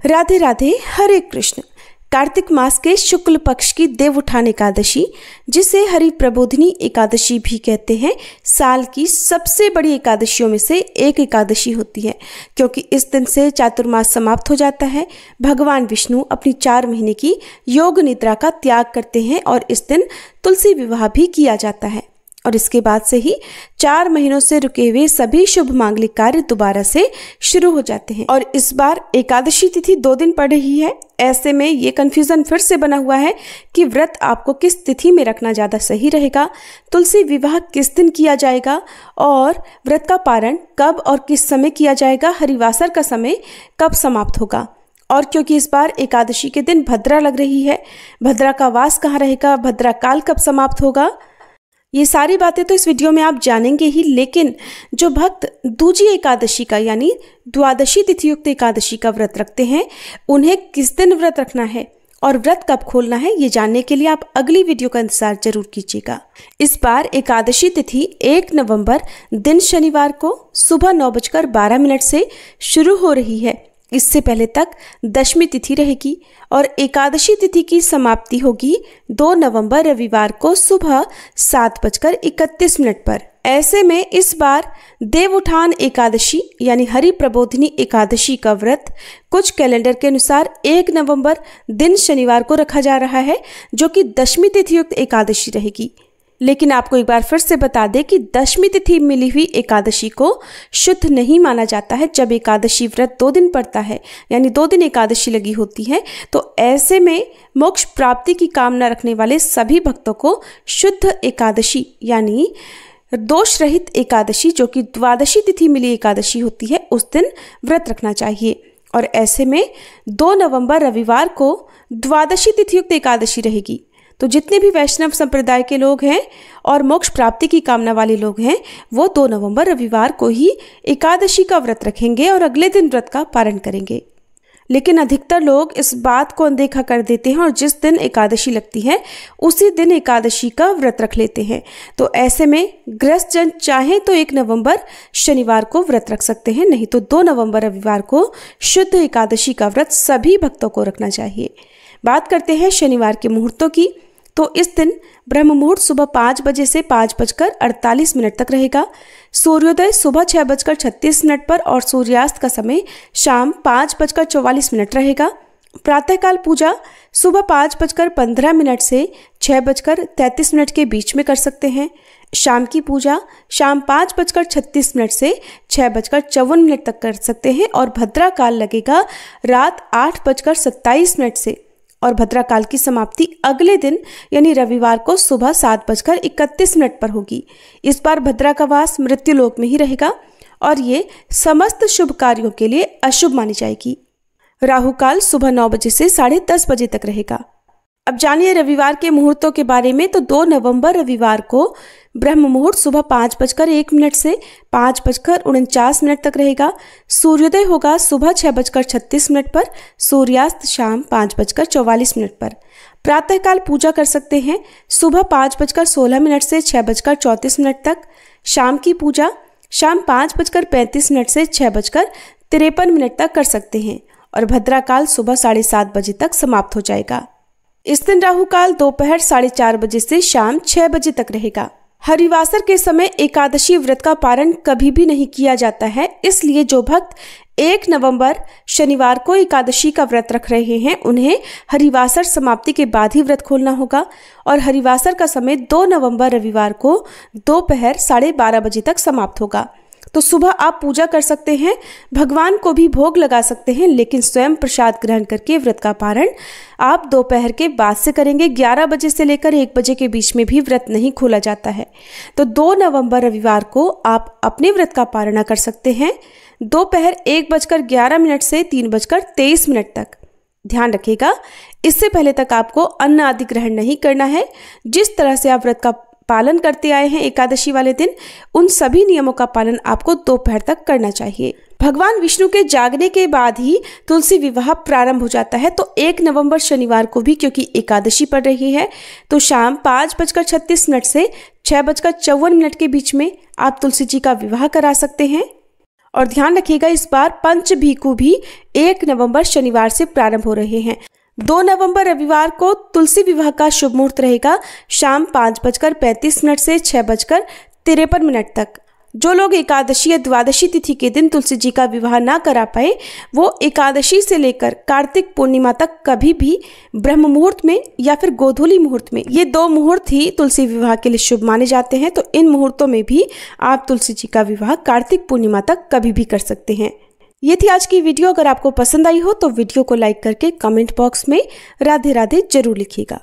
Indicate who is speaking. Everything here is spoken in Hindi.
Speaker 1: राधे राधे, हरे कृष्ण। कार्तिक मास के शुक्ल पक्ष की देवउठान एकादशी, जिसे हरि प्रबोधिनी एकादशी भी कहते हैं, साल की सबसे बड़ी एकादशियों में से एक एकादशी होती है, क्योंकि इस दिन से चातुर्मास समाप्त हो जाता है। भगवान विष्णु अपनी 4 महीने की योग निद्रा का त्याग करते हैं और इस दिन तुलसी विवाह भी किया जाता है। और इसके बाद से ही 4 महीनों से रुके हुए सभी शुभ मांगलिक कार्य दोबारा से शुरू हो जाते हैं। और इस बार एकादशी तिथि 2 दिन पड़ रही है। ऐसे में ये कंफ्यूजन फिर से बना हुआ है कि व्रत आपको किस तिथि में रखना ज़्यादा सही रहेगा, तुलसी विवाह किस दिन किया जाएगा और व्रत का पारण कब और किस समय किया जाएगा, हरिवासर का समय कब समाप्त होगा। और क्योंकि इस बार एकादशी के दिन भद्रा लग रही है, भद्रा का वास कहाँ रहेगा, भद्रा काल कब समाप्त होगा, ये सारी बातें तो इस वीडियो में आप जानेंगे ही। लेकिन जो भक्त दूजी एकादशी का यानी द्वादशी तिथि युक्त एकादशी का व्रत रखते हैं, उन्हें किस दिन व्रत रखना है और व्रत कब खोलना है, ये जानने के लिए आप अगली वीडियो का इंतजार जरूर कीजिएगा। इस बार एकादशी तिथि 1 नवंबर दिन शनिवार को सुबह 9:12 से शुरू हो रही है। इससे पहले तक दशमी तिथि रहेगी और एकादशी तिथि की समाप्ति होगी 2 नवंबर रविवार को सुबह 7:31 पर। ऐसे में इस बार देवउठान एकादशी यानी हरि प्रबोधिनी एकादशी का व्रत कुछ कैलेंडर के अनुसार 1 नवंबर दिन शनिवार को रखा जा रहा है, जो कि दशमी तिथि युक्त एकादशी रहेगी। लेकिन आपको एक बार फिर से बता दें कि दशमी तिथि मिली हुई एकादशी को शुद्ध नहीं माना जाता है। जब एकादशी व्रत 2 दिन पड़ता है यानी 2 दिन एकादशी लगी होती है, तो ऐसे में मोक्ष प्राप्ति की कामना रखने वाले सभी भक्तों को शुद्ध एकादशी यानी दोष रहित एकादशी, जो कि द्वादशी तिथि मिली एकादशी होती है, उस दिन व्रत रखना चाहिए। और ऐसे में 2 नवंबर रविवार को द्वादशी तिथि युक्त एकादशी रहेगी। तो जितने भी वैष्णव संप्रदाय के लोग हैं और मोक्ष प्राप्ति की कामना वाले लोग हैं, वो 2 नवंबर रविवार को ही एकादशी का व्रत रखेंगे और अगले दिन व्रत का पारण करेंगे। लेकिन अधिकतर लोग इस बात को अनदेखा कर देते हैं और जिस दिन एकादशी लगती है उसी दिन एकादशी का व्रत रख लेते हैं। तो ऐसे में गृहस्थ जन चाहे तो 1 नवंबर शनिवार को व्रत रख सकते हैं, नहीं तो 2 नवंबर रविवार को शुद्ध एकादशी का व्रत सभी भक्तों को रखना चाहिए। बात करते हैं शनिवार के मुहूर्तों की। तो इस दिन ब्रह्म मुहूर्त सुबह 5 बजे से 5:48 तक रहेगा। सूर्योदय सुबह 6:36 पर और सूर्यास्त का समय शाम 5:44 रहेगा। प्रातःकाल पूजा सुबह 5:15 से 6:33 के बीच में कर सकते हैं। शाम की पूजा शाम 5:36 से 6:54 तक कर सकते हैं और भद्रा काल लगेगा रात 8:27 से। और भद्रा काल की समाप्ति अगले दिन यानी रविवार को सुबह 7:31 पर होगी। इस बार भद्रा का वास मृत्युलोक में ही रहेगा और ये समस्त शुभ कार्यों के लिए अशुभ मानी जाएगी। राहु काल सुबह 9 बजे से 10:30 बजे तक रहेगा। अब जानिए रविवार के मुहूर्तों के बारे में। तो 2 नवंबर रविवार को ब्रह्म मुहूर्त सुबह 5:01 से 5:49 तक रहेगा। सूर्योदय होगा सुबह 6:36 पर, सूर्यास्त शाम 5:44 पर। प्रातःकाल पूजा कर सकते हैं सुबह 5:16 से 6:34 तक। शाम की पूजा शाम 5:35 से 6:53 तक कर सकते हैं और भद्रा काल सुबह 7:30 बजे तक समाप्त हो जाएगा। इस दिन राहु काल दोपहर 4:30 बजे से शाम 6 बजे तक रहेगा। हरिवासर के समय एकादशी व्रत का पारण कभी भी नहीं किया जाता है, इसलिए जो भक्त 1 नवंबर शनिवार को एकादशी का व्रत रख रहे हैं, उन्हें हरिवासर समाप्ति के बाद ही व्रत खोलना होगा। और हरिवासर का समय 2 नवंबर रविवार को दोपहर 12:30 बजे तक समाप्त होगा। तो सुबह आप पूजा कर सकते हैं, भगवान को भी भोग लगा सकते हैं, लेकिन स्वयं प्रसाद ग्रहण करके व्रत का पारण आप दोपहर के बाद से करेंगे। 11 बजे से लेकर 1 बजे के बीच में भी व्रत नहीं खोला जाता है। तो 2 नवंबर रविवार को आप अपने व्रत का पारण कर सकते हैं दोपहर 1:11 से 3:23 तक। ध्यान रखिएगा, इससे पहले तक आपको अन्न आदि ग्रहण नहीं करना है। जिस तरह से आप व्रत का पालन करते आए हैं एकादशी वाले दिन, उन सभी नियमों का पालन आपको दोपहर तक करना चाहिए। भगवान विष्णु के जागने के बाद ही तुलसी विवाह प्रारंभ हो जाता है। तो 1 नवंबर शनिवार को भी क्योंकि एकादशी पड़ रही है, तो शाम 5:36 से 6:54 के बीच में आप तुलसी जी का विवाह करा सकते हैं। और ध्यान रखिएगा इस बार पंच भीखू भी 1 नवंबर शनिवार से प्रारंभ हो रहे हैं। 2 नवंबर रविवार को तुलसी विवाह का शुभ मुहूर्त रहेगा शाम 5:35 से 6:53 तक। जो लोग एकादशी या द्वादशी तिथि के दिन तुलसी जी का विवाह ना करा पाए वो एकादशी से लेकर कार्तिक पूर्णिमा तक कभी भी ब्रह्म मुहूर्त में या फिर गोधूली मुहूर्त में, ये 2 मुहूर्त ही तुलसी विवाह के लिए शुभ माने जाते हैं। तो इन मुहूर्तों में भी आप तुलसी जी का विवाह कार्तिक पूर्णिमा तक कभी भी कर सकते हैं। ये थी आज की वीडियो। अगर आपको पसंद आई हो तो वीडियो को लाइक करके कमेंट बॉक्स में राधे राधे जरूर लिखिएगा।